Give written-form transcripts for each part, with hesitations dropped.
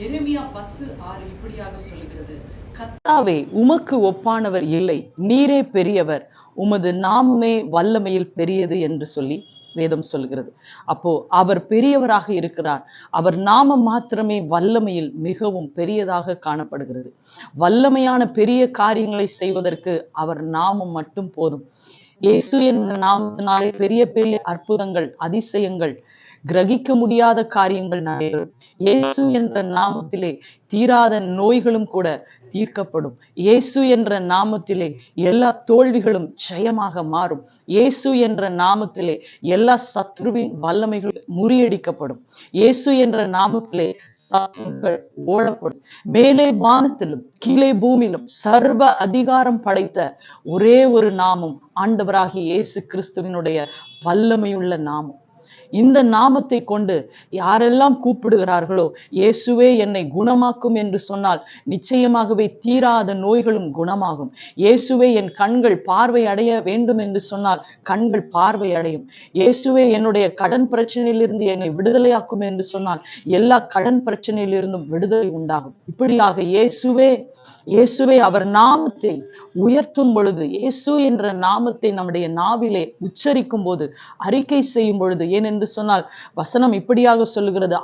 எரேமியா 10:6 இப்படியாக சொல்லுகிறது, கர்த்தாவே, உமக்கு ஒப்பானவர் இல்லை, நீரே பெரியவர், உமது நாமமே வல்லமையில் பெரியது என்று சொல்லி வேதம் சொல்கிறது. அப்போ அவர் பெரியவராக இருக்கிறார். அவர் நாமம் மாத்திரமே வல்லமையில் மிகவும் பெரியதாக காணப்படுகிறது. வல்லமையான பெரிய காரியங்களை செய்வதற்கு அவர் நாமம் மட்டும் போதும். இயேசு என்ற நாமத்தினாலே பெரிய பெரிய அற்புதங்கள், அதிசயங்கள், கிரகிக்க முடியாத காரியங்கள் நடைபெறும். இயேசு என்ற நாமத்திலே தீராத நோய்களும் கூட தீர்க்கப்படும். இயேசு என்ற நாமத்திலே எல்லா தோல்விகளும் ஜெயமாக மாறும். இயேசு என்ற நாமத்திலே எல்லா சத்ருவின் வல்லமைகள் முறியடிக்கப்படும். இயேசு என்ற நாமத்திலே சத்ருக்கள் ஓடப்படும். மேலே வானத்திலும் கீழே பூமியிலும் சர்வ அதிகாரம் படைத்த ஒரே ஒரு நாமம் ஆண்டவராகிய இயேசு கிறிஸ்துவினுடைய வல்லமையுள்ள நாமம். இந்த நாமத்தை கொண்டு யாரெல்லாம் கூப்பிடுகிறார்களோ, இயேசுவே என்னை குணமாக்கும் என்று சொன்னால் நிச்சயமாகவே தீராத நோய்களும் குணமாகும். இயேசுவே என் கண்கள் பார்வை அடைய வேண்டும் என்று சொன்னால் கண்கள் பார்வை அடையும். இயேசுவே என்னுடைய கடன் பிரச்சனையிலிருந்து என்னை விடுதலையாக்கும் என்று சொன்னால் எல்லா கடன் பிரச்சனையிலிருந்தும் விடுதலை உண்டாகும். இப்படியாக இயேசுவே அவர் நாமத்தை உயர்த்தும் பொழுது, இயேசு என்ற நாமத்தை நம்முடைய நாவிலே உச்சரிக்கும் போது, அறிக்கை செய்யும் பொழுது, ஏனென்று சொன்னால் வசனம் இப்படியாக சொல்லுகிறது,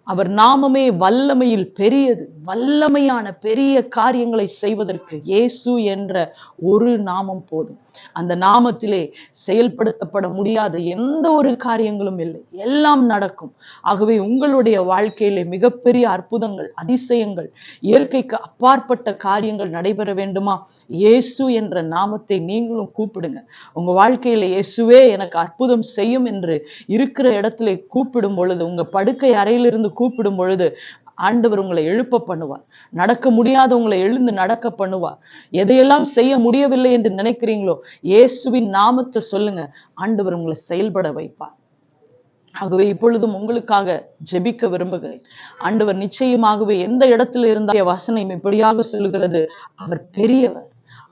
அவர் நாமமே வல்லமையில் பெரியது. வல்லமையான பெரிய காரியங்களை செய்வதற்கு இயேசு என்ற ஒரு நாமம் போதும். அந்த நாமத்திலே செயல்படுத்தப்பட முடியாத எந்த ஒரு காரியங்களும் இல்லை, எல்லாம் நடக்கும். ஆகவே உங்களுடைய வாழ்க்கையிலே மிகப்பெரிய அற்புதங்கள், அதிசயங்கள், இயற்கைக்கு அப்பாற்பட்ட காரியங்கள் நடைபெற வேண்டுமா? இயேசு என்ற நாமத்தை நீங்களும் கூப்பிடுங்க. உங்க வாழ்க்கையில இயேசுவே எனக்கு அற்புதம் செய்யும் என்று இருக்கிற இடத்துல கூப்பிடும் பொழுது, உங்க படுக்கை அறையிலிருந்து கூப்பிடும் பொழுது ஆண்டவர் உங்களை எழுப்ப பண்ணுவார். நடக்க முடியாத உங்களை எழுந்து நடக்க பண்ணுவார். எதையெல்லாம் செய்ய முடியவில்லை என்று நினைக்கிறீங்களோ, இயேசுவின் நாமத்தை சொல்லுங்க, ஆண்டவர் உங்களை செயல்பட வைப்பார். ஆகவே இப்பொழுதும் உங்களுக்காக ஜெபிக்க விரும்புகிறேன். ஆண்டவர் நிச்சயமாகவே எந்த இடத்துல இருந்த வசனம் இப்படியாக சொல்லுகிறது, அவர் பெரியவர்,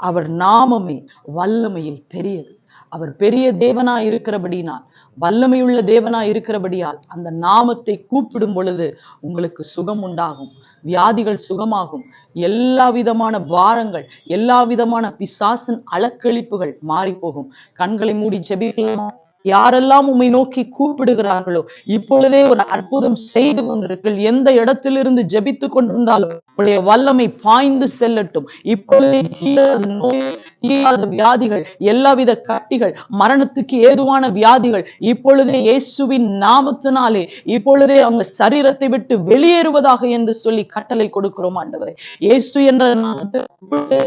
அவர் நாமமே வல்லமையில் பெரியது. அவர் பெரிய தேவனா இருக்கிறபடினால், வல்லமையுள்ள தேவனா இருக்கிறபடியால் அந்த நாமத்தை கூப்பிடும் பொழுது உங்களுக்கு சுகம் உண்டாகும், வியாதிகள் சுகமாகும், எல்லா விதமான பாரங்கள், எல்லா விதமான பிசாசின் அலக்களிப்புகள் மாறி போகும். கண்களை மூடி ஜெபிக்கலாம். யாரெல்லாம் உம்மை நோக்கி கூப்பிடுகிறார்களோ, இப்பொழுதே ஒரு அற்புதம் செய்து கொண்டிருக்கிறீர்கள். எந்த இடத்திலிருந்து ஜெபித்து கொண்டிருந்தாலும் உடைய வல்லமை பாய்ந்து செல்லட்டும். இப்பொழுதே தீராத நோய், தீராத வியாதிகள், எல்லாவித கட்டிகள், மரணத்துக்கு ஏதுவான வியாதிகள் இப்பொழுதே இயேசுவின் நாமத்தினாலே இப்பொழுதே அவங்க சரீரத்தை விட்டு வெளியேறுவதாக என்று சொல்லி கட்டளை கொடுக்கிறோம். ஆண்டவரே, இயேசு என்ற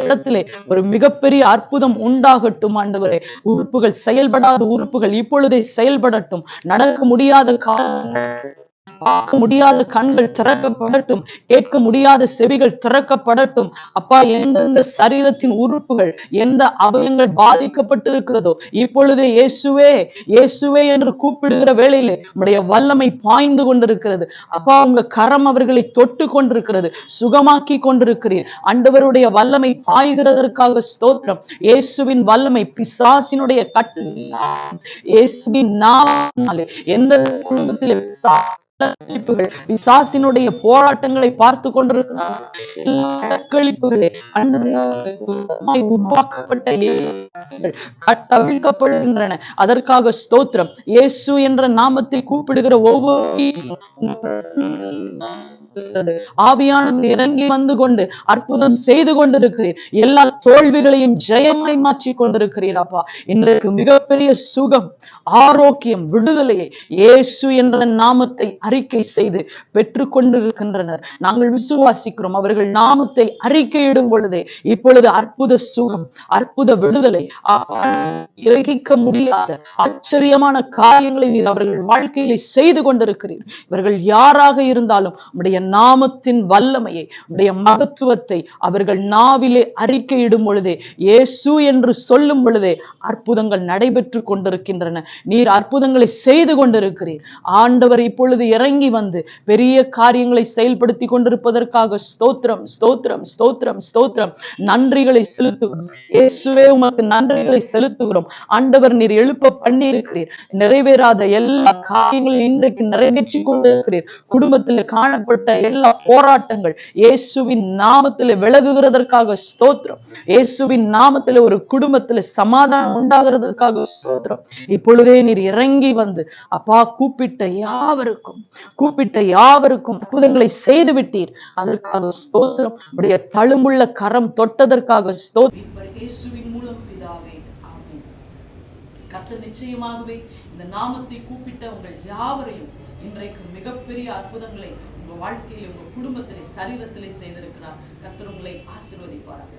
இடத்திலே ஒரு மிகப்பெரிய அற்புதம் உண்டாகட்டும். ஆண்டவரே, உறுப்புகள், செயல்படாத உறுப்புகள் இப்பொழுதே செயல்படட்டும். நடக்க முடியாத பார்க்க முடியாத கண்கள் திறக்கப்படட்டும். கேட்க முடியாத செவிகள் திறக்கப்படட்டும். அப்பா, எந்தெந்த சரீரத்தின் உறுப்புகள், எந்த அவயங்கள் பாதிக்கப்பட்டிருக்கிறதோ இப்பொழுதே இயேசுவே என்று கூப்பிடுகிற வேளையிலே உம்முடைய வல்லமை பாய்ந்து கொண்டிருக்கிறது. அப்பா, உங்க கரம் அவர்களை தொட்டு கொண்டிருக்கிறது, சுகமாக்கி கொண்டிருக்கிறீர். ஆண்டவருடைய வல்லமை பாய்கிறதற்காக ஸ்தோத்திரம். இயேசுவின் வல்லமை பிசாசினுடைய கட்டு இயேசுவின் நாமத்தினாலே எந்த குடும்பத்திலே பிசாசினுடைய போராட்டங்களை பார்த்து கொண்டிருக்கிறார். கட்டவிழ்க்கப்படுகின்றன. அதற்காக ஸ்தோத்திரம். இயேசு என்ற நாமத்தை கூப்பிடுகிற ஒவ்வொரு ஆவியானவர் இறங்கி வந்து கொண்டு அற்புதம் செய்து கொண்டிருக்கிறீர். எல்லா தோல்விகளையும் ஜெயமாய் மாற்றி கொண்டிருக்கிறீர். அப்பா, இன்றைக்கு மிகப்பெரிய சுகம், ஆரோக்கியம், விடுதலையை இயேசு என்ற நாமத்தை அறிக்கை செய்து பெற்றுக் கொண்டிருக்கின்றனர். நாங்கள் விசுவாசிக்கிறோம். அவர்கள் நாமத்தை அறிக்கையிடும் பொழுதே இப்பொழுது அற்புத சுகம், அற்புத விடுதலை, கிரகிக்க முடியாத ஆச்சரியமான காரியங்களை அவர்கள் வாழ்க்கையிலே செய்து கொண்டிருக்கிறீர். இவர்கள் யாராக இருந்தாலும் உடைய நாமத்தின் வல்லமையை, உடைய மகத்துவத்தை அவர்கள் நாவிலே அறிக்கையிடும் பொழுதே, இயேசு என்று சொல்லும் பொழுதே அற்புதங்கள் நடைபெற்று கொண்டிருக்கின்றன. நீர் அற்புதங்களை செய்து கொண்டிருக்கிறீர். ஆண்டவர் இப்பொழுது இறங்கி வந்து பெரிய காரியங்களை செயல்படுத்தி கொண்டிருப்பதற்காக ஸ்தோத்திரம் ஸ்தோத்திரம் ஸ்தோத்திரம் ஸ்தோத்திரம். நன்றிகளை செலுத்துகிறோம் இயேசுவே, உமக்கு நன்றிகளை செலுத்துகிறோம். ஆண்டவர், நீர் எழுப்ப பண்ணி இருக்கிறீர். நிறைவேறாத எல்லா காரியங்களையும் இன்றைக்கு நிறைவேற்றி கொண்டிருக்கிறீர். குடும்பத்தில் காணப்பட்ட எல்லா போராட்டங்கள் இயேசுவின் நாமத்தில் விலகுகிறதற்காக ஸ்தோத்திரம். இயேசுவின் நாமத்தில் ஒரு குடும்பத்தில் சமாதானம் உண்டாகிறதற்காக ஸ்தோத்திரம். இப்பொழுதே நீர் இறங்கி வந்து அப்பா கூப்பிட்ட யாவருக்கும் அற்புதங்களை செய்து விட்டீர். அதற்காக ஸ்தோத்திரம். உடைய தழும்புள்ள கரம் தொட்டதற்காக ஸ்தோத்திரம். இயேசுவின் மூலம் பிதாவே, ஆமென். கர்த்தர் நிச்சயமாகவே இந்த நாமத்தை கூப்பிட்ட உங்கள் யாவரையும் இன்றைக்கு மிகப்பெரிய அற்புதங்களை உங்க வாழ்க்கையிலே, உங்க குடும்பத்திலே, சரீரத்திலே செய்திருக்கிறார். கர்த்தர் உங்களை ஆசீர்வதிப்பாராக.